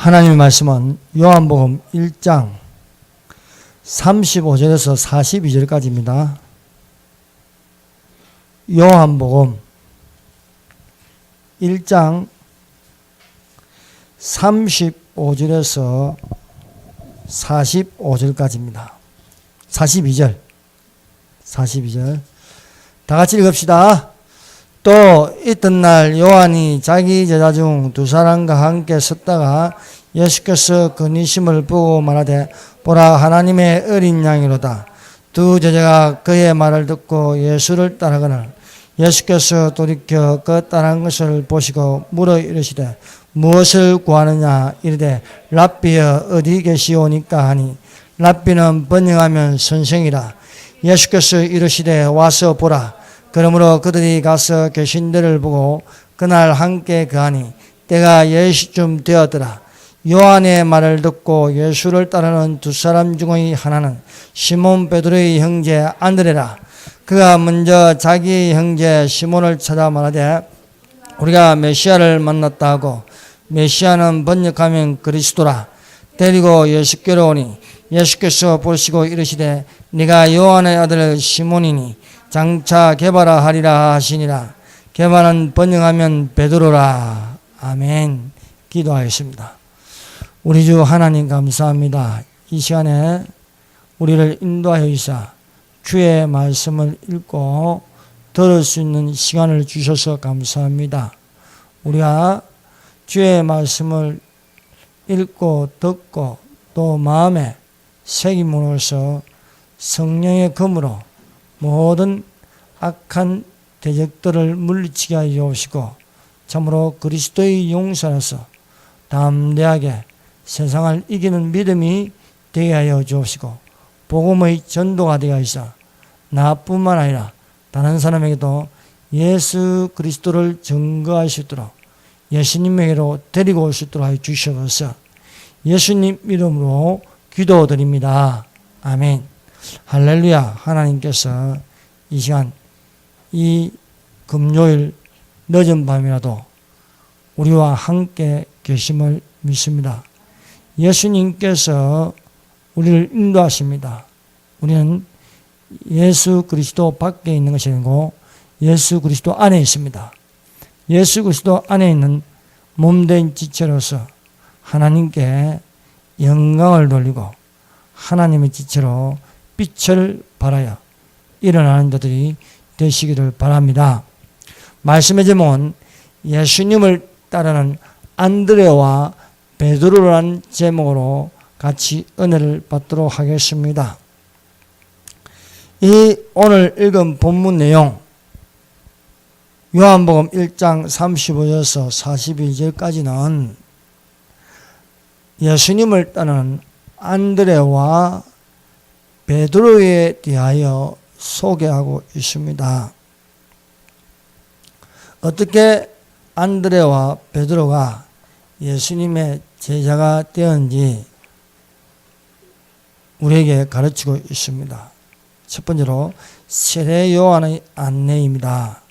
하나님의 말씀은 요한복음 1장 35절에서 42절까지입니다. 요한복음 1장 35절에서 45절까지입니다. 42절. 다 같이 읽읍시다. 또 이튿날 요한이 자기 제자 중 두 사람과 함께 섰다가 예수께서 그니심을 보고 말하되 보라 하나님의 어린 양이로다. 두 제자가 그의 말을 듣고 예수를 따르거늘 예수께서 돌이켜 그 따른 것을 보시고 물어 이르시되 무엇을 구하느냐 이르되 랍비여 어디 계시오니까 하니 랍비는 번역하면 선생이라. 예수께서 이르시되 와서 보라. 그러므로 그들이 가서 계신 데를 보고 그날 함께 거하니 때가 10시쯤 되었더라. 요한의 말을 듣고 예수를 따르는 두 사람 중의 하나는 시몬 베드로의 형제 안드레라. 그가 먼저 자기 형제 시몬을 찾아 말하되 우리가 메시아를 만났다 하고 메시아는 번역하면 그리스도라. 데리고 예수께로 오니 예수께서 보시고 이르시되 네가 요한의 아들 시몬이니 장차 게바라 하리라 하시니라. 게바는 번역하면 베드로라. 아멘. 기도하겠습니다. 우리 주 하나님 감사합니다. 이 시간에 우리를 인도하여 주사 주의 말씀을 읽고 들을 수 있는 시간을 주셔서 감사합니다. 우리가 주의 말씀을 읽고 듣고 또 마음에 새김으로써 성령의 검으로 모든 악한 대적들을 물리치게 하여 주시고 참으로 그리스도의 용사로서 담대하게 세상을 이기는 믿음이 되게 하여 주시고 복음의 전도가 되게 하시사 나뿐만 아니라 다른 사람에게도 예수 그리스도를 증거할 수 있도록 예수님에게로 데리고 올 수 있도록 하여 주시옵소서. 예수님 이름으로 기도드립니다. 아멘. 할렐루야. 하나님께서 이 시간 이 금요일 늦은 밤이라도 우리와 함께 계심을 믿습니다. 예수님께서 우리를 인도하십니다. 우리는 예수 그리스도 밖에 있는 것이 아니고 예수 그리스도 안에 있습니다. 예수 그리스도 안에 있는 몸된 지체로서 하나님께 영광을 돌리고 하나님의 지체로 빛을 발하여 일어나는 자들이 되시기를 바랍니다. 말씀의 제목은 예수님을 따르는 안드레와 베드로라는 제목으로 같이 은혜를 받도록 하겠습니다. 이 오늘 읽은 본문 내용 요한복음 1장 35절에서 42절까지는 예수님을 따르는 안드레와 베드로에 대하여 소개하고 있습니다. 어떻게 안드레와 베드로가 예수님의 제자가 되었는지 우리에게 가르치고 있습니다. 첫 번째로 세례 요한의 안내입니다.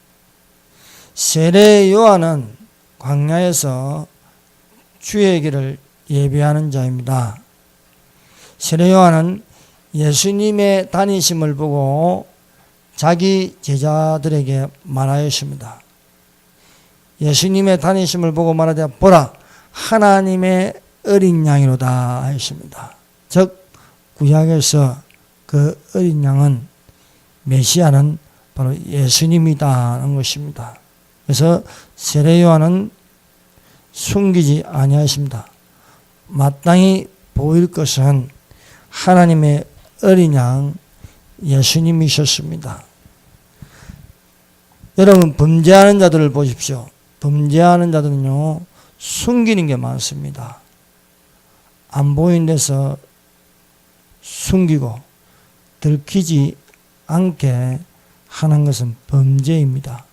세례 요한은 광야에서 주의 길을 예비하는 자입니다. 세례 요한은 예수님의 다니심을 보고 자기 제자들에게 말하였습니다. 예수님의 다니심을 보고 말하되 보라 하나님의 어린 양이로다 하였습니다. 즉 구약에서 그 어린 양은 메시아는 바로 예수님이다는 것입니다. 그래서 세례 요한은 숨기지 아니하십니다. 마땅히 보일 것은 하나님의 어린 양 예수님이셨습니다. 여러분 범죄하는 자들을 보십시오. 범죄하는 자들은요 숨기는 게 많습니다. 안 보이는 데서 숨기고 들키지 않게 하는 것은 범죄입니다.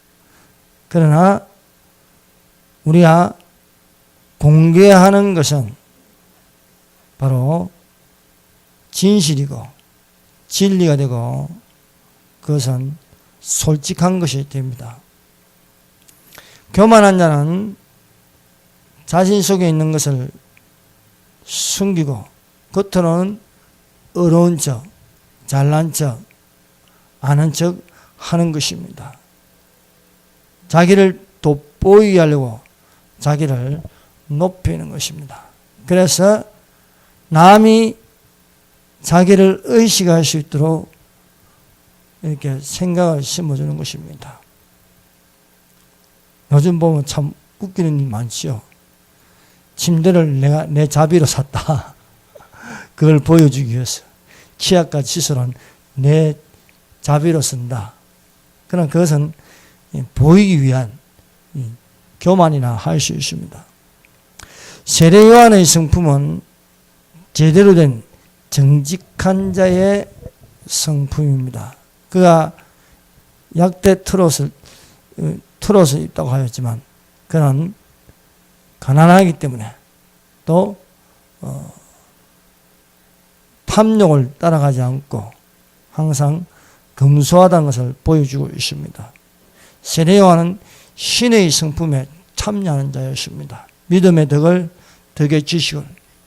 그러나 우리가 공개하는 것은 바로 진실이고 진리가 되고 그것은 솔직한 것이 됩니다. 교만한 자는 자신 속에 있는 것을 숨기고 겉으로는 어려운 척, 잘난 척, 아는 척 하는 것입니다. 자기를 돋보이게 하려고 자기를 높이는 것입니다. 그래서 남이 자기를 의식할 수 있도록 이렇게 생각을 심어주는 것입니다. 요즘 보면 참 웃기는 일 많지요. 침대를 내가 내 자비로 샀다. 그걸 보여주기 위해서. 치약과 칫솔은 내 자비로 쓴다. 그러나 그것은 보이기 위한 교만이나 할 수 있습니다. 세례 요한의 성품은 제대로 된 정직한 자의 성품입니다. 그가 약대 트롯을 입다고 하였지만 그는 가난하기 때문에 또 탐욕을 따라가지 않고 항상 검소하다는 것을 보여주고 있습니다. 세례 요한은 신의 성품에 참여하는 자였습니다. 믿음의 덕을, 덕의 지식을,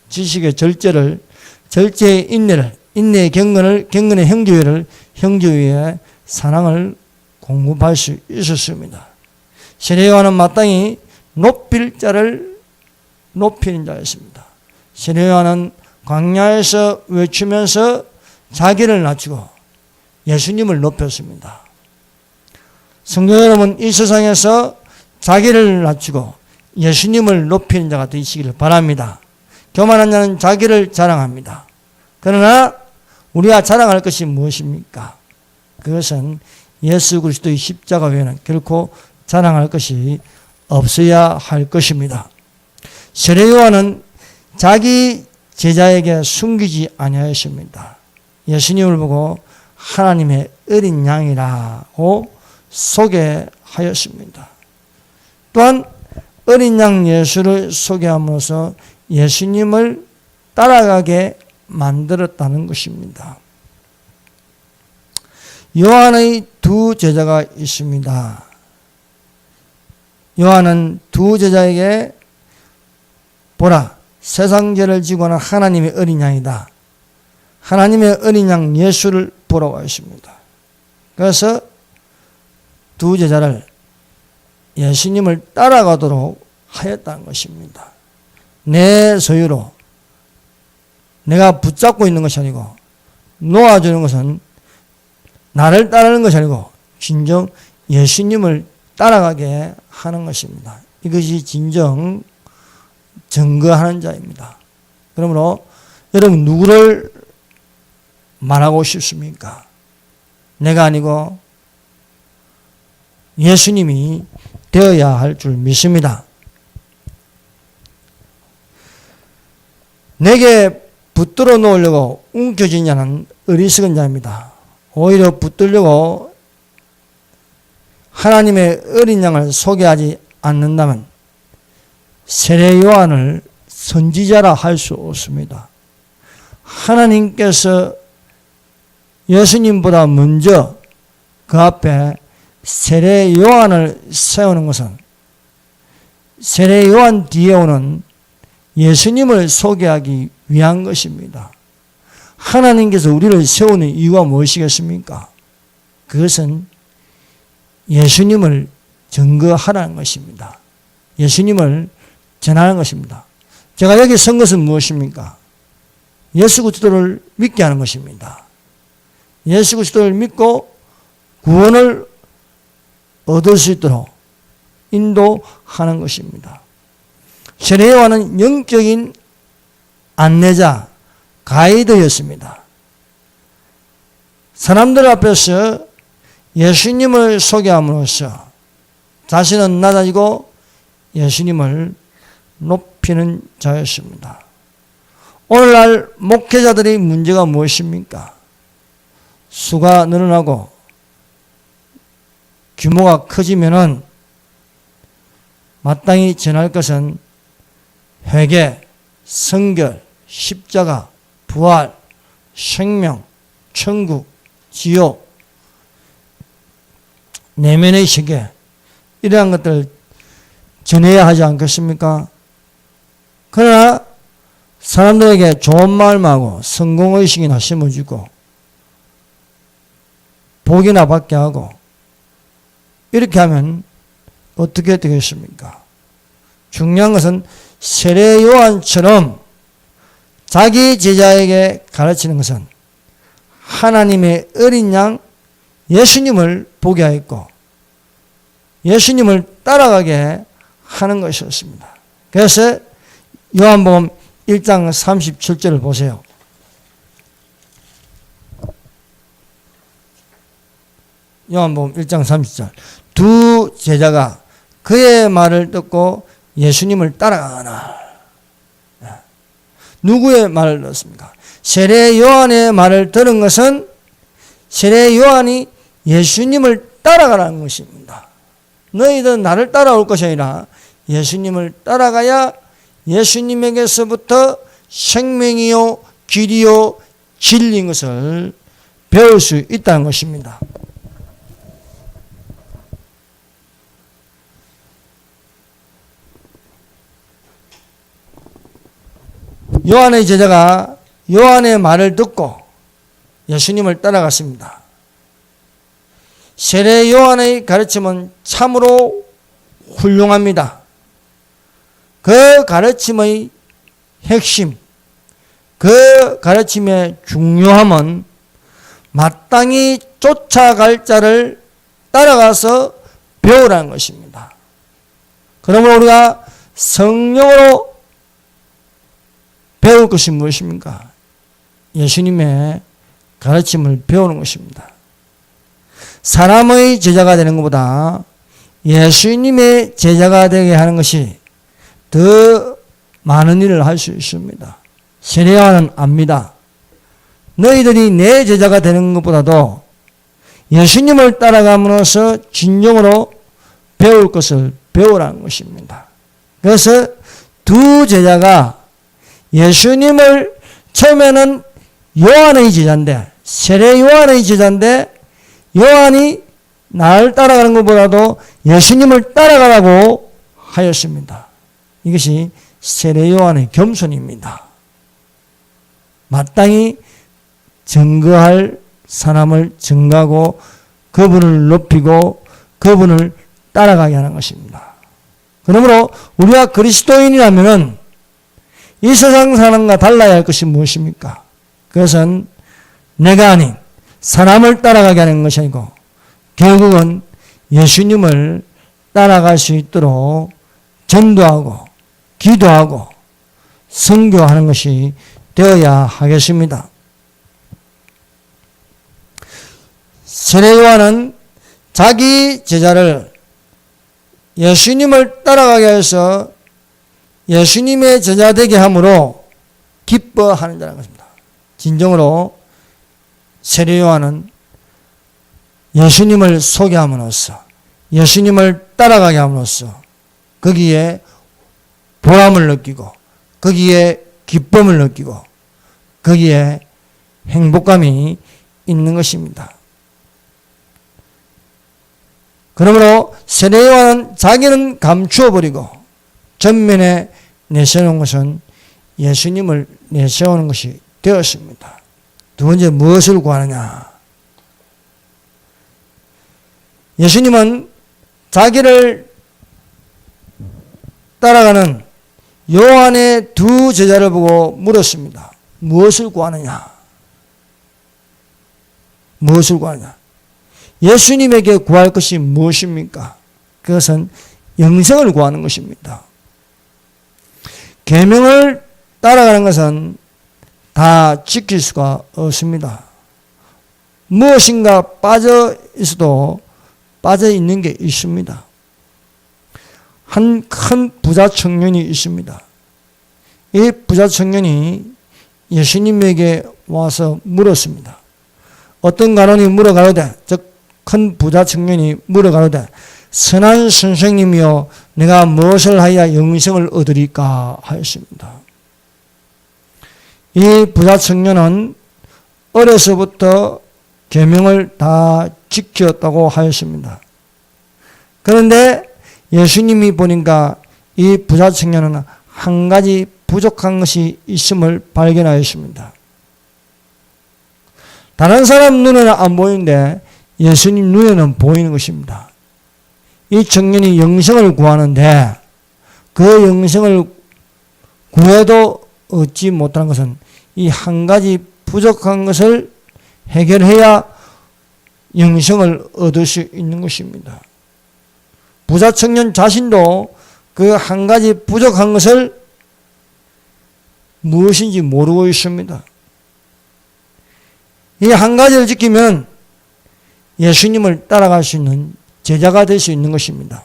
지식의 절제를, 절제의 인내를, 인내의 경건을, 경건의 형제회를, 형제회의 사랑을 공급할 수 있었습니다. 세례 요한은 마땅히 높일 자를 높이는 자였습니다. 세례 요한은 광야에서 외치면서 자기를 낮추고 예수님을 높였습니다. 성도 여러분, 이 세상에서 자기를 낮추고 예수님을 높이는 자가 되시기를 바랍니다. 교만한 자는 자기를 자랑합니다. 그러나 우리가 자랑할 것이 무엇입니까? 그것은 예수 그리스도의 십자가 외에는 결코 자랑할 것이 없어야 할 것입니다. 세례 요한은 자기 제자에게 숨기지 아니하였습니다. 예수님을 보고 하나님의 어린 양이라고 소개하였습니다. 또한 어린 양 예수를 소개함으로써 예수님을 따라가게 만들었다는 것입니다. 요한의 두 제자가 있습니다. 요한은 두 제자에게 보라, 세상 죄를 지고 하는 하나님의 어린 양이다. 하나님의 어린 양 예수를 보라고 했습니다. 그래서 두 제자를 예수님을 따라가도록 하였다는 것입니다. 내 소유로 내가 붙잡고 있는 것이 아니고 놓아주는 것은 나를 따르는 것이 아니고 진정 예수님을 따라가게 하는 것입니다. 이것이 진정 증거하는 자입니다. 그러므로 여러분 누구를 말하고 싶습니까? 내가 아니고 예수님이 되어야 할 줄 믿습니다. 내게 붙들어 놓으려고 움켜쥔 자는 어리석은 자입니다. 오히려 붙들려고 하나님의 어린 양을 소개하지 않는다면 세례 요한을 선지자라 할 수 없습니다. 하나님께서 예수님보다 먼저 그 앞에 세례 요한을 세우는 것은 세례 요한 뒤에 오는 예수님을 소개하기 위한 것입니다. 하나님께서 우리를 세우는 이유가 무엇이겠습니까? 그것은 예수님을 증거하라는 것입니다. 예수님을 전하는 것입니다. 제가 여기 선 것은 무엇입니까? 예수 그리스도를 믿게 하는 것입니다. 예수 그리스도를 믿고 구원을 얻을 수 있도록 인도하는 것입니다. 세례 요한은 영적인 안내자, 가이드였습니다. 사람들 앞에서 예수님을 소개함으로써 자신은 낮아지고 예수님을 높이는 자였습니다. 오늘날 목회자들의 문제가 무엇입니까? 수가 늘어나고 규모가 커지면은 마땅히 전할 것은 회개, 성결, 십자가, 부활, 생명, 천국, 지옥, 내면의 세계 이러한 것들을 전해야 하지 않겠습니까? 그러나 사람들에게 좋은 말하고 성공의식이나 심어주고 복이나 받게 하고 이렇게 하면 어떻게 되겠습니까? 중요한 것은 세례 요한처럼 자기 제자에게 가르치는 것은 하나님의 어린 양 예수님을 보게 하였고 예수님을 따라가게 하는 것이었습니다. 그래서 요한복음 1장 37절을 보세요. 요한복음 1장 30절. 두 제자가 그의 말을 듣고 예수님을 따라가나. 누구의 말을 듣습니까? 세례 요한의 말을 들은 것은 세례 요한이 예수님을 따라가라는 것입니다. 너희들은 나를 따라올 것이 아니라 예수님을 따라가야 예수님에게서부터 생명이요 길이요 진리인 것을 배울 수 있다는 것입니다. 요한의 제자가 요한의 말을 듣고 예수님을 따라갔습니다. 세례 요한의 가르침은 참으로 훌륭합니다. 그 가르침의 핵심, 그 가르침의 중요함은 마땅히 쫓아갈 자를 따라가서 배우라는 것입니다. 그러므로 우리가 성령으로 배울 것이 무엇입니까? 예수님의 가르침을 배우는 것입니다. 사람의 제자가 되는 것보다 예수님의 제자가 되게 하는 것이 더 많은 일을 할 수 있습니다. 세례 요한은 압니다. 너희들이 내 제자가 되는 것보다도 예수님을 따라감으로써 진정으로 배울 것을 배우라는 것입니다. 그래서 두 제자가 예수님을 처음에는 요한의 제자인데 세례 요한의 제자인데 요한이 나를 따라가는 것보다도 예수님을 따라가라고 하였습니다. 이것이 세례 요한의 겸손입니다. 마땅히 증거할 사람을 증거하고 그분을 높이고 그분을 따라가게 하는 것입니다. 그러므로 우리가 그리스도인이라면 이 세상 사람과 달라야 할 것이 무엇입니까? 그것은 내가 아닌 사람을 따라가게 하는 것이 아니고 결국은 예수님을 따라갈 수 있도록 전도하고 기도하고 선교하는 것이 되어야 하겠습니다. 세례 요한은 자기 제자를 예수님을 따라가게 해서 예수님의 제자 되게 함으로 기뻐하는 자라는 것입니다. 진정으로 세례 요한은 예수님을 소개함으로써 예수님을 따라가게 함으로써 거기에 보람을 느끼고 거기에 기쁨을 느끼고 거기에 행복감이 있는 것입니다. 그러므로 세례 요한은 자기는 감추어 버리고 전면에 내세우는 것은 예수님을 내세우는 것이 되었습니다. 두 번째 무엇을 구하느냐? 예수님은 자기를 따라가는 요한의 두 제자를 보고 물었습니다. 무엇을 구하느냐? 무엇을 구하느냐? 예수님에게 구할 것이 무엇입니까? 그것은 영생을 구하는 것입니다. 계명을 따라가는 것은 다 지킬 수가 없습니다. 무엇인가 빠져 있어도 빠져 있는 게 있습니다. 한 큰 부자 청년이 있습니다. 이 부자 청년이 예수님에게 와서 물었습니다. 어떤 가론이 물어가로되, 즉 큰 부자 청년이 물어가로되, 선한 선생님이여 내가 무엇을 하여 영생을 얻으리까 하였습니다. 이 부자 청년은 어려서부터 계명을 다 지켰다고 하였습니다. 그런데 예수님이 보니까 이 부자 청년은 한 가지 부족한 것이 있음을 발견하였습니다. 다른 사람 눈에는 안 보이는데 예수님 눈에는 보이는 것입니다. 이 청년이 영생을 구하는데 그 영생을 구해도 얻지 못하는 것은 이 한 가지 부족한 것을 해결해야 영생을 얻을 수 있는 것입니다. 부자 청년 자신도 그 한 가지 부족한 것을 무엇인지 모르고 있습니다. 이 한 가지를 지키면 예수님을 따라갈 수 있는 제자가 될 수 있는 것입니다.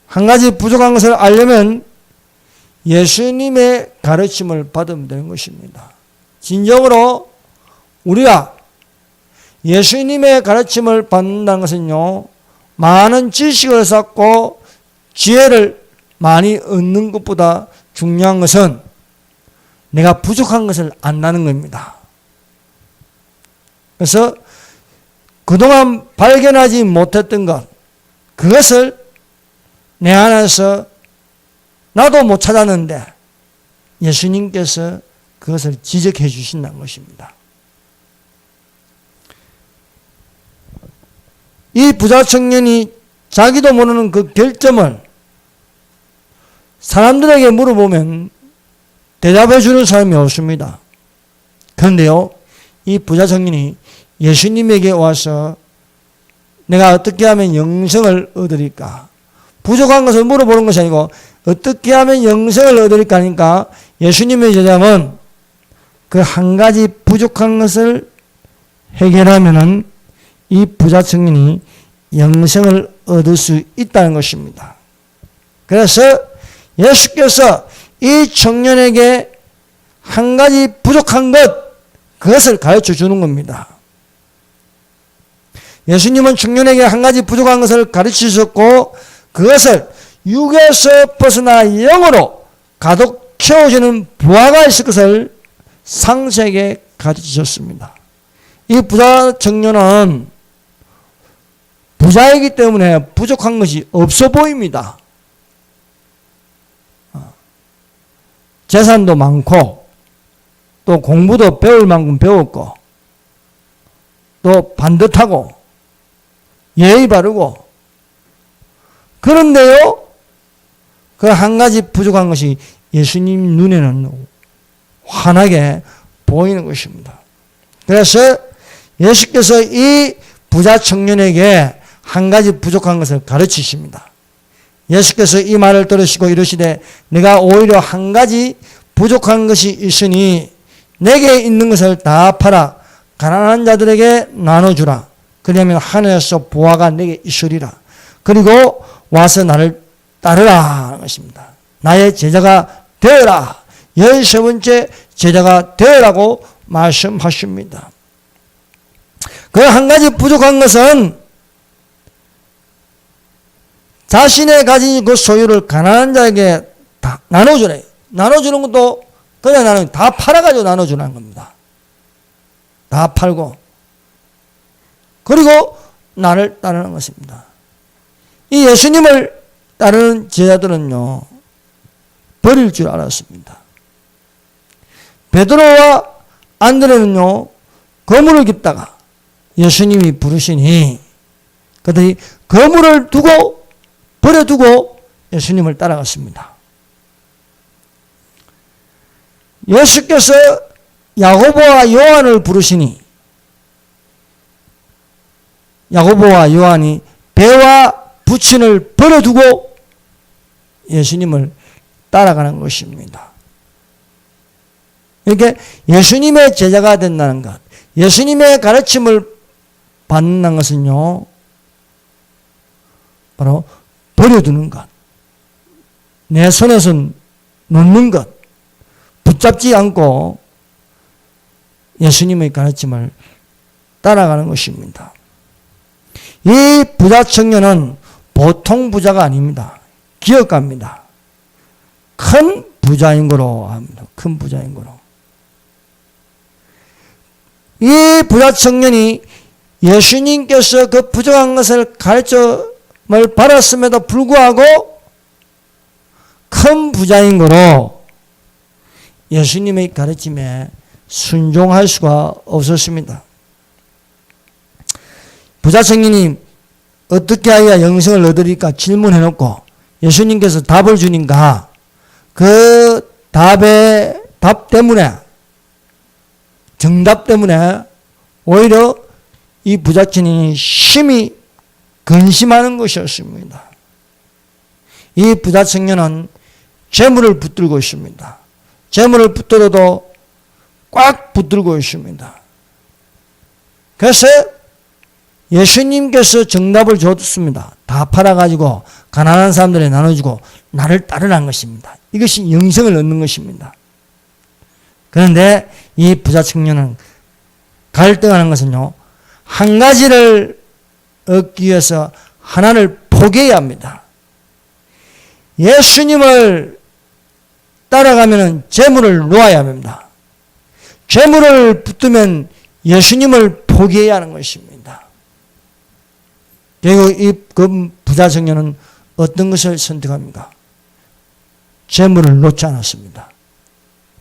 한 가지 부족한 것을 알려면 예수님의 가르침을 받으면 되는 것입니다. 진정으로 우리가 예수님의 가르침을 받는다는 것은요, 많은 지식을 쌓고 지혜를 많이 얻는 것보다 중요한 것은 내가 부족한 것을 안다는 겁니다. 그래서 그동안 발견하지 못했던 것, 그것을 내 안에서 나도 못 찾았는데 예수님께서 그것을 지적해 주신다는 것입니다. 이 부자 청년이 자기도 모르는 그 결점을 사람들에게 물어보면 대답해 주는 사람이 없습니다. 그런데요, 이 부자 청년이 예수님에게 와서 내가 어떻게 하면 영생을 얻으리까? 부족한 것을 물어보는 것이 아니고 어떻게 하면 영생을 얻으리까 하니까 예수님의 제자는 그 한 가지 부족한 것을 해결하면은 이 부자 청년이 영생을 얻을 수 있다는 것입니다. 그래서 예수께서 이 청년에게 한 가지 부족한 것, 그것을 가르쳐 주는 겁니다. 예수님은 청년에게 한 가지 부족한 것을 가르쳐 주셨고 그것을 육에서 벗어나 영으로 가득 채워지는 부하가 있을 것을 상세하게 가르쳐 주셨습니다. 이 부자 청년은 부자이기 때문에 부족한 것이 없어 보입니다. 재산도 많고 또 공부도 배울 만큼 배웠고 또 반듯하고 예의 바르고, 그런데요, 그 한 가지 부족한 것이 예수님 눈에는 환하게 보이는 것입니다. 그래서 예수께서 이 부자 청년에게 한 가지 부족한 것을 가르치십니다. 예수께서 이 말을 들으시고 이르시되 내가 오히려 한 가지 부족한 것이 있으니 내게 있는 것을 다 팔아 가난한 자들에게 나눠주라. 그러면 하늘에서 보화가 내게 있으리라. 그리고 와서 나를 따르라 하는 것입니다. 나의 제자가 되어라. 13번째 제자가 되어라고 말씀하십니다. 그 한 가지 부족한 것은 자신의 가진 그 소유를 가난한 자에게 다 나눠주래. 나눠주는 것도 그냥 나는 다 팔아가지고 나눠주는 겁니다. 다 팔고 그리고 나를 따르는 것입니다. 이 예수님을 따르는 제자들은요, 버릴 줄 알았습니다. 베드로와 안드레는요, 거물을 깁다가 예수님이 부르시니 그들이 거물을 두고 버려두고 예수님을 따라갔습니다. 예수께서 야고보와 요한을 부르시니 야고보와 요한이 배와 부친을 버려두고 예수님을 따라가는 것입니다. 이렇게 예수님의 제자가 된다는 것, 예수님의 가르침을 받는 것은요, 바로 버려두는 것, 내 손에서 놓는 것, 붙잡지 않고 예수님의 가르침을 따라가는 것입니다. 이 부자 청년은 보통 부자가 아닙니다. 기업가입니다. 큰 부자인 거로 합니다. 큰 부자인 거로. 이 부자 청년이 예수님께서 그 부족한 것을 가르침을 받았음에도 불구하고 큰 부자인 거로 예수님의 가르침에 순종할 수가 없었습니다. 부자 청년이 어떻게 하여야 영생을 얻으리까 질문해놓고 예수님께서 답을 주니까 그 답 때문에, 정답 때문에 오히려 이 부자 청년이 심히 근심하는 것이었습니다. 이 부자 청년은 재물을 붙들고 있습니다. 재물을 붙들어도 꽉 붙들고 있습니다. 그래서 예수님께서 정답을 줬습니다. 다 팔아가지고 가난한 사람들에 나눠주고 나를 따르라는 것입니다. 이것이 영생을 얻는 것입니다. 그런데 이 부자 청년은 갈등하는 것은요, 한 가지를 얻기 위해서 하나를 포기해야 합니다. 예수님을 따라가면 재물을 놓아야 합니다. 재물을 붙들면 예수님을 포기해야 하는 것입니다. 그리고 이 부자 청년은 어떤 것을 선택합니까? 재물을 놓지 않았습니다.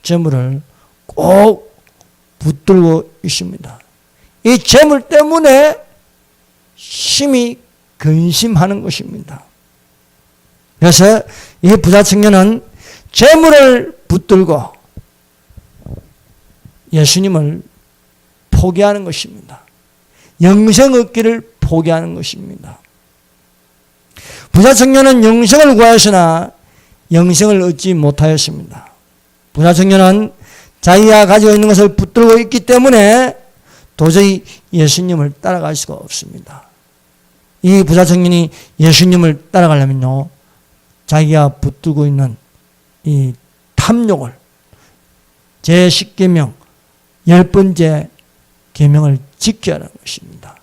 재물을 꼭 붙들고 있습니다. 이 재물 때문에 심히 근심하는 것입니다. 그래서 이 부자 청년은 재물을 붙들고 예수님을 포기하는 것입니다. 영생 얻기를 포기하는 것입니다. 부자 청년은 영생을 구하였으나 영생을 얻지 못하였습니다. 부자 청년은 자기가 가지고 있는 것을 붙들고 있기 때문에 도저히 예수님을 따라갈 수가 없습니다. 이 부자 청년이 예수님을 따라가려면요, 자기가 붙들고 있는 이 탐욕을 제10계명 10번째 계명을 지켜야 하는 것입니다.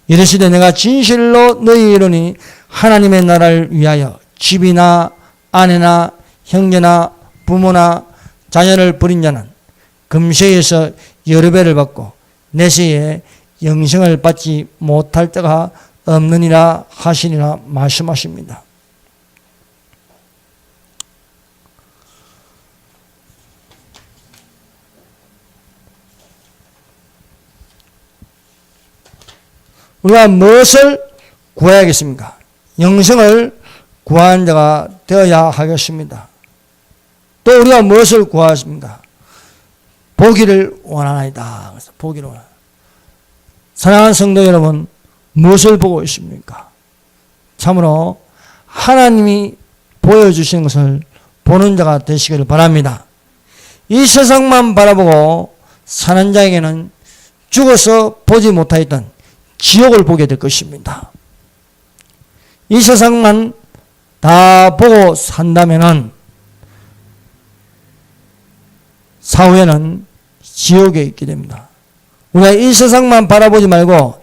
이르시되 내가 진실로 너희에게 이르노니 하나님의 나라를 위하여 집이나 아내나 형제나 부모나 자녀를 버린 자는 금세에서 여러 배를 받고 내세에 영생을 받지 못할 때가 없느니라 하시니라 말씀하십니다. 우리가 무엇을 구해야겠습니까? 영생을 구하는 자가 되어야 하겠습니다. 또 우리가 무엇을 구하십니까? 보기를 원하나이다. 그래서 보기를 원하나이다. 사랑하는 성도 여러분, 무엇을 보고 있습니까? 참으로 하나님이 보여주시는 것을 보는 자가 되시기를 바랍니다. 이 세상만 바라보고 사는 자에게는 죽어서 보지 못하였던 지옥을 보게 될 것입니다. 이 세상만 다 보고 산다면은 사후에는 지옥에 있게 됩니다. 우리가 이 세상만 바라보지 말고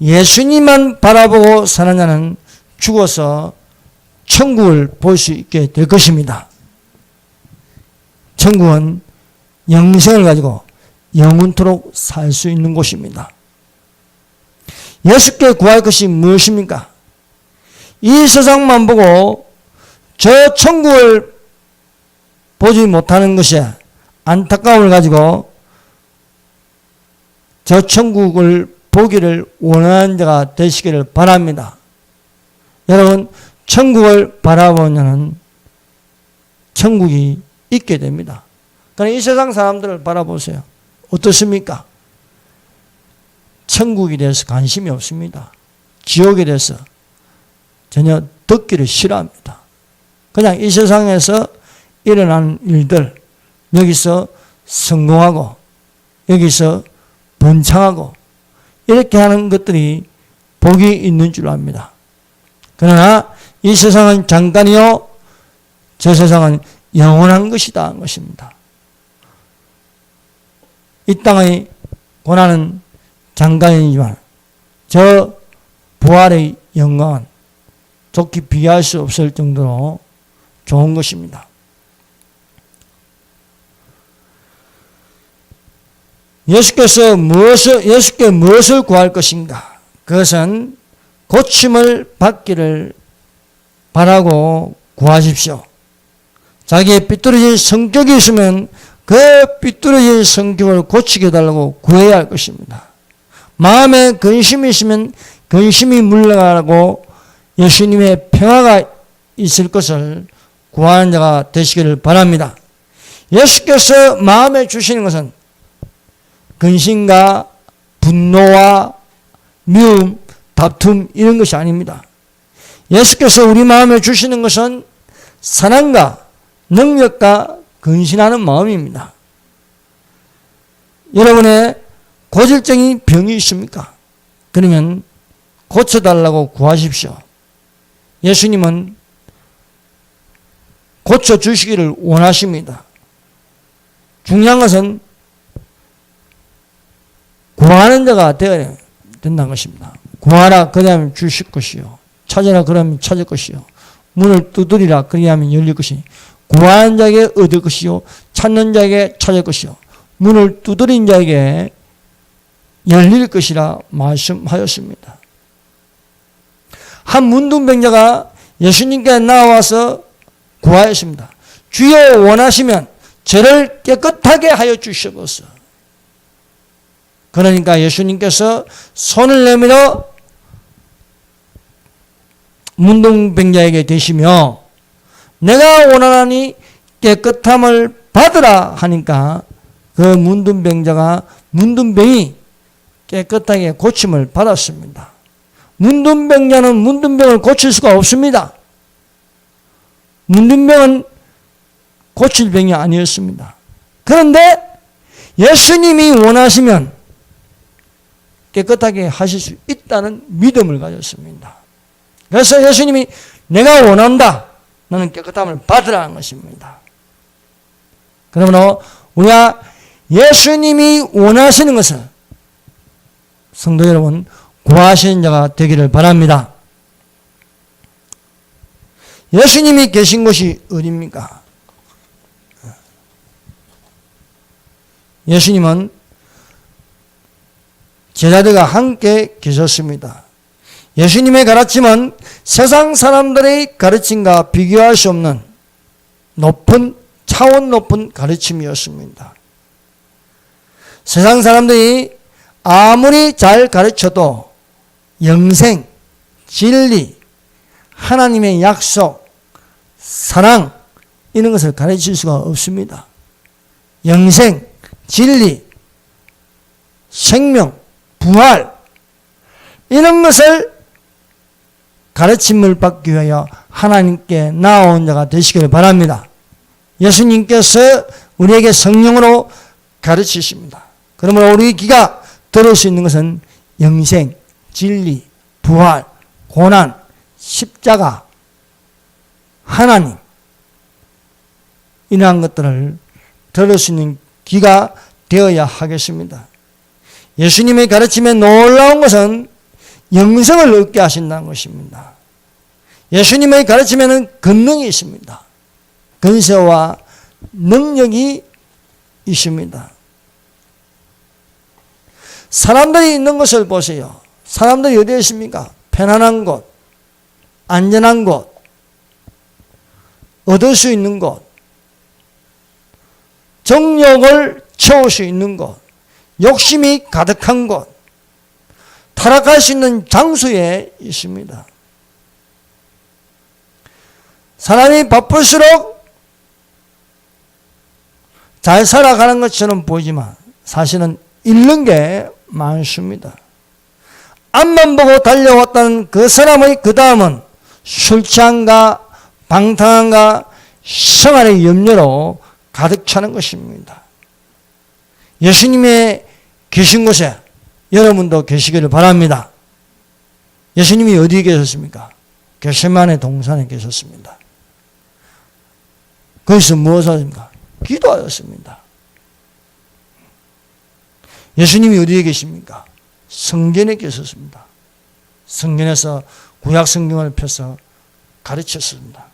예수님만 바라보고 사는 자는 죽어서 천국을 볼 수 있게 될 것입니다. 천국은 영생을 가지고 영원토록 살 수 있는 곳입니다. 예수께 구할 것이 무엇입니까? 이 세상만 보고 저 천국을 보지 못하는 것에 안타까움을 가지고 저 천국을 보기를 원하는 자가 되시기를 바랍니다. 여러분, 천국을 바라보면 천국이 있게 됩니다. 그러나 이 세상 사람들을 바라보세요. 어떻습니까? 천국에 대해서 관심이 없습니다. 지옥에 대해서 전혀 듣기를 싫어합니다. 그냥 이 세상에서 일어나는 일들, 여기서 성공하고 여기서 번창하고 이렇게 하는 것들이 복이 있는 줄 압니다. 그러나 이 세상은 잠깐이요, 저 세상은 영원한 것이다 하는 것입니다. 이 땅의 고난은 잠깐이지만 저 부활의 영광은 좋게 비교할 수 없을 정도로 좋은 것입니다. 예수께 무엇을 구할 것인가? 그것은 고침을 받기를 바라고 구하십시오. 자기의 삐뚤어진 성격이 있으면 그 삐뚤어진 성격을 고치게 해달라고 구해야 할 것입니다. 마음에 근심이 있으면 근심이 물러가고 예수님의 평화가 있을 것을 구하는 자가 되시기를 바랍니다. 예수께서 마음에 주시는 것은 근심과 분노와 미움, 다툼 이런 것이 아닙니다. 예수께서 우리 마음에 주시는 것은 사랑과 능력과 근신하는 마음입니다. 여러분의 고질적인 병이 있습니까? 그러면 고쳐달라고 구하십시오. 예수님은 고쳐주시기를 원하십니다. 중요한 것은 구하는 자가 되어야 된다는 것입니다. 구하라 그리하면 주실 것이요, 찾으라 그러면 찾을 것이요, 문을 두드리라 그리하면 열릴 것이니 구하는 자에게 얻을 것이요 찾는 자에게 찾을 것이요 문을 두드린 자에게 열릴 것이라 말씀하였습니다. 한 문둥병자가 예수님께 나와서 구하였습니다. 주여 원하시면 저를 깨끗하게 하여 주시옵소서. 그러니까 예수님께서 손을 내밀어 문둥병자에게 대시며 내가 원하나니 깨끗함을 받으라 하니까 그 문둥병이 깨끗하게 고침을 받았습니다. 문둥병자는 문둥병을 고칠 수가 없습니다. 문둥병은 고칠 병이 아니었습니다. 그런데 예수님이 원하시면 깨끗하게 하실 수 있다는 믿음을 가졌습니다. 그래서 예수님이 내가 원한다, 너는 깨끗함을 받으라는 것입니다. 그러므로 우리가 예수님이 원하시는 것을 성도 여러분 구하시는 자가 되기를 바랍니다. 예수님이 계신 곳이 어디입니까? 예수님은 제자들과 함께 계셨습니다. 예수님의 가르침은 세상 사람들의 가르침과 비교할 수 없는 차원 높은 가르침이었습니다. 세상 사람들이 아무리 잘 가르쳐도 영생, 진리, 하나님의 약속, 사랑 이런 것을 가르칠 수가 없습니다. 영생, 진리, 생명, 부활 이런 것을 가르침을 받기 위하여 하나님께 나아온 자가 되시기를 바랍니다. 예수님께서 우리에게 성령으로 가르치십니다. 그러므로 우리 귀가 들을 수 있는 것은 영생, 진리, 부활, 고난, 십자가, 하나님 이러한 것들을 들을 수 있는 귀가 되어야 하겠습니다. 예수님의 가르침에 놀라운 것은 영생을 얻게 하신다는 것입니다. 예수님의 가르침에는 권능이 있습니다. 권세와 능력이 있습니다. 사람들이 있는 것을 보세요. 사람들이 어디에 있습니까? 편안한 곳, 안전한 곳, 얻을 수 있는 곳, 정욕을 채울 수 있는 곳, 욕심이 가득한 곳, 타락할 수 있는 장소에 있습니다. 사람이 바쁠수록 잘 살아가는 것처럼 보이지만 사실은 잃는 게 많습니다. 앞만 보고 달려왔다는 그 사람의 그 다음은 술 취함과 방탕함과 생활의 염려로 가득 차는 것입니다. 예수님의 계신 곳에 여러분도 계시기를 바랍니다. 예수님이 어디에 계셨습니까? 겟세마네 동산에 계셨습니다. 거기서 무엇을 하십니까? 기도하였습니다. 예수님이 어디에 계십니까? 성전에 계셨습니다. 성전에서 구약 성경을 펴서 가르쳤습니다.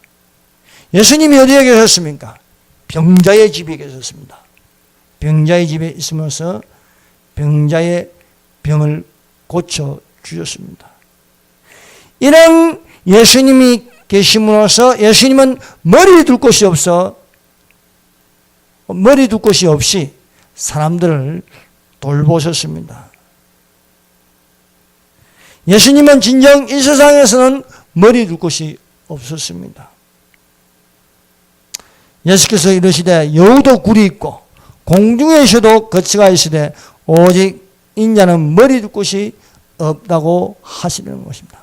예수님이 어디에 계셨습니까? 병자의 집에 계셨습니다. 병자의 집에 있으면서 병자의 병을 고쳐 주셨습니다. 이런 예수님이 계심으로써 예수님은 머리를 둘 곳이 없어 머리 둘 곳이 없이 사람들을 돌보셨습니다. 예수님은 진정 이 세상에서는 머리 둘 곳이 없었습니다. 예수께서 이르시되 여우도 굴이 있고 공중에서도 거처가 있으되 오직 인자는 머리 둘 곳이 없다고 하시는 것입니다.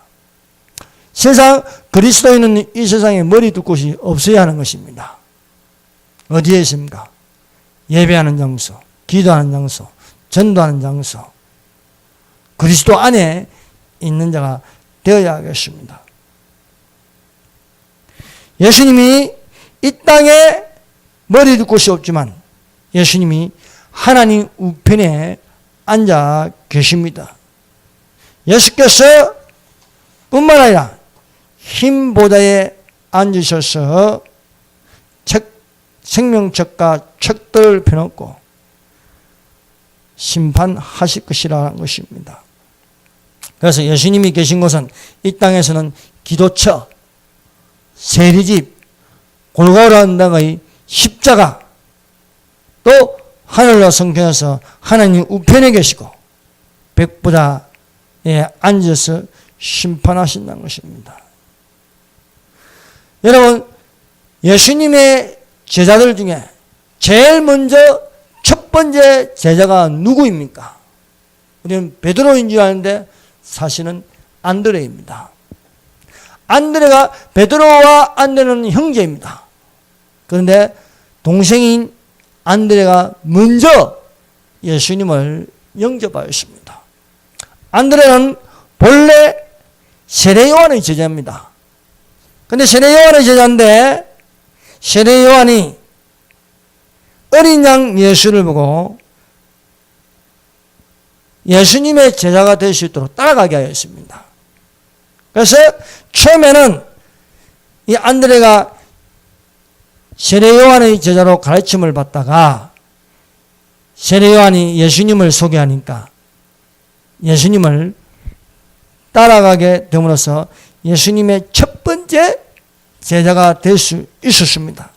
세상 그리스도인은 이 세상에 머리 둘 곳이 없어야 하는 것입니다. 어디에 있습니까? 예배하는 장소, 기도하는 장소, 전도하는 장소, 그리스도 안에 있는 자가 되어야 하겠습니다. 예수님이 이 땅에 머리 둘 곳이 없지만 예수님이 하나님 우편에 앉아 계십니다. 예수께서 뿐만 아니라 흰 보좌에 앉으셔서 생명책과 책들을 펴놓고 심판하실 것이라는 것입니다. 그래서 예수님이 계신 곳은 이 땅에서는 기도처, 세리집, 골고루 언덕의 십자가, 또 하늘로 성경에서 하나님 우편에 계시고 백보좌에 앉아서 심판하신다는 것입니다. 여러분, 예수님의 제자들 중에 제일 먼저 첫 번째 제자가 누구입니까? 우리는 베드로인 줄 아는데 사실은 안드레입니다. 안드레가, 베드로와 안드레는 형제입니다. 그런데 동생인 안드레가 먼저 예수님을 영접하였습니다. 안드레는 본래 세례 요한의 제자입니다. 그런데 세례 요한의 제자인데 세례 요한이 어린 양 예수를 보고 예수님의 제자가 될 수 있도록 따라가게 하였습니다. 그래서 처음에는 이 안드레가 세례 요한의 제자로 가르침을 받다가 세례 요한이 예수님을 소개하니까 예수님을 따라가게 됨으로써 예수님의 첫 번째 제자가 될 수 있었습니다.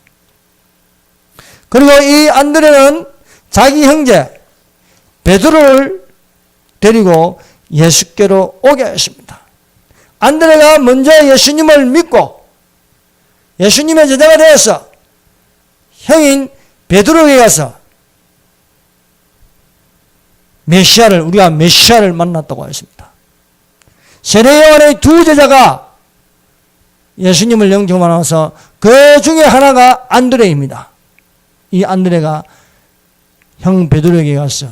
그리고 이 안드레는 자기 형제 베드로를 데리고 예수께로 오게 했습니다. 안드레가 먼저 예수님을 믿고 예수님의 제자가 되어서 형인 베드로에게 가서 우리가 메시아를 만났다고 했습니다. 세례 요한의 두 제자가 예수님을 영접하면서 그 중에 하나가 안드레입니다. 이 안드레가 형 베드로에게 가서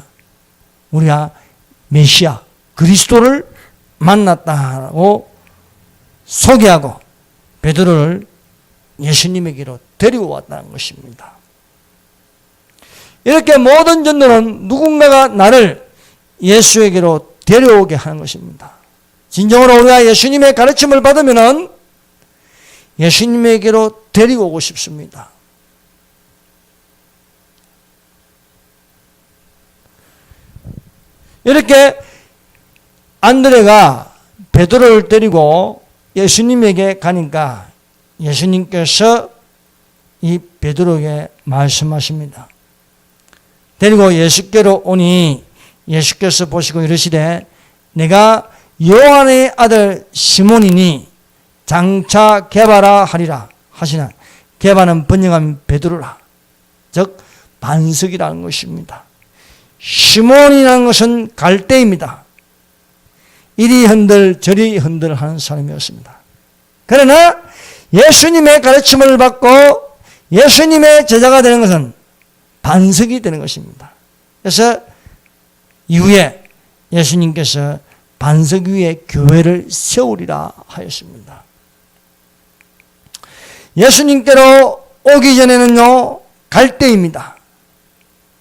우리가 메시아 그리스도를 만났다고 소개하고 베드로를 예수님에게로 데리고 왔다는 것입니다. 이렇게 모든 전도는 누군가가 나를 예수에게로 데려오게 하는 것입니다. 진정으로 우리가 예수님의 가르침을 받으면 예수님에게로 데리고 오고 싶습니다. 이렇게 안드레가 베드로를 데리고 예수님에게 가니까 예수님께서 이 베드로에게 말씀하십니다. 데리고 예수께로 오니 예수께서 보시고 이르시되 내가 요한의 아들 시몬이니 장차 게바라 하리라 하시나 게바는 번역하면 베드로라, 즉 반석이라는 것입니다. 시몬이라는 것은 갈대입니다. 이리 흔들 저리 흔들 하는 사람이었습니다. 그러나 예수님의 가르침을 받고 예수님의 제자가 되는 것은 반석이 되는 것입니다. 그래서 이후에 예수님께서 반석 위에 교회를 세우리라 하였습니다. 예수님께로 오기 전에는요, 갈대입니다.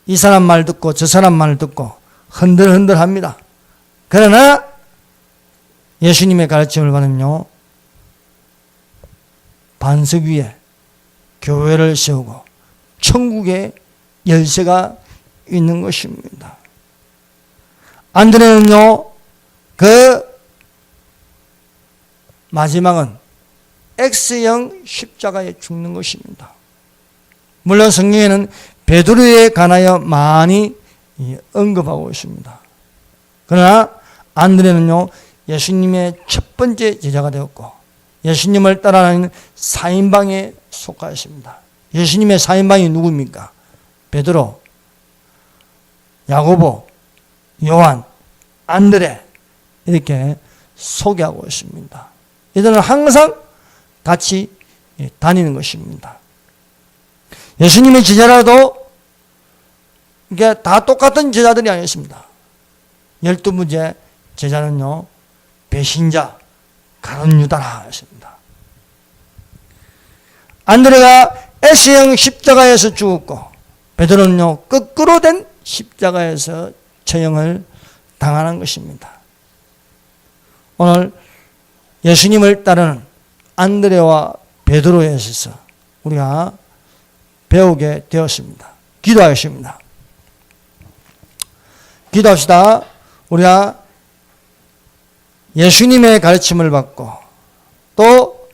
이 사람 말 듣고 저 사람 말 듣고 흔들흔들합니다. 그러나 예수님의 가르침을 받으면요, 반석 위에 교회를 세우고 천국의 열쇠가 있는 것입니다. 안드레는요, 그 마지막은 X형 십자가에 죽는 것입니다. 물론 성경에는 베드로에 관하여 많이 언급하고 있습니다. 그러나 안드레는요, 예수님의 첫 번째 제자가 되었고 예수님을 따라다니는 4인방에 속하였습니다. 예수님의 4인방이 누구입니까? 베드로, 야고보, 요한, 안드레 이렇게 소개하고 있습니다. 이들은 항상 같이 다니는 것입니다. 예수님의 제자라도 이게 다 똑같은 제자들이 아니었습니다. 12번째 제자는요, 배신자, 가룟 유다였습니다. 안드레가 S형 십자가에서 죽었고 베드로는요, 거꾸로 된 십자가에서 처형을 당하는 것입니다. 오늘 예수님을 따르는 안드레와 베드로에 있어서 우리가 배우게 되었습니다. 기도하겠습니다. 기도합시다. 우리가 예수님의 가르침을 받고 또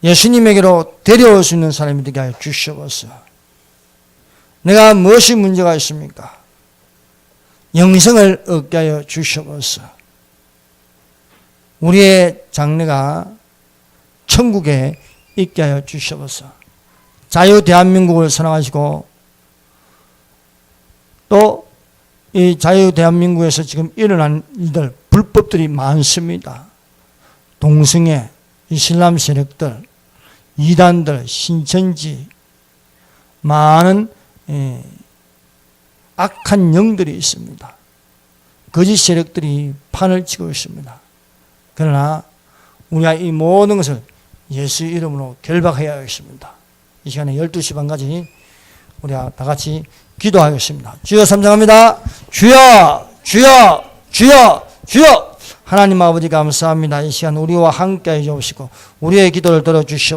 예수님에게로 데려올 수 있는 사람이 되게 하여 주시옵소서. 내가 무엇이 문제가 있습니까? 영생을 얻게 하여 주시옵소서. 우리의 장래가 천국에 있게 하여 주시옵소서. 자유 대한민국을 사랑하시고 또 이 자유 대한민국에서 지금 일어난 일들, 불법들이 많습니다. 동성애, 이슬람 세력들, 이단들, 신천지, 많은 악한 영들이 있습니다. 거짓 세력들이 판을 치고 있습니다. 그러나 우리가 이 모든 것을 예수 이름으로 결박해야 하겠습니다. 이 시간에 12시 반까지 우리가 다 같이 기도하겠습니다. 주여 삼장합니다. 주여, 주여, 주여, 주여. 하나님 아버지 감사합니다. 이 시간 우리와 함께 해주시고 우리의 기도를 들어주시옵소서.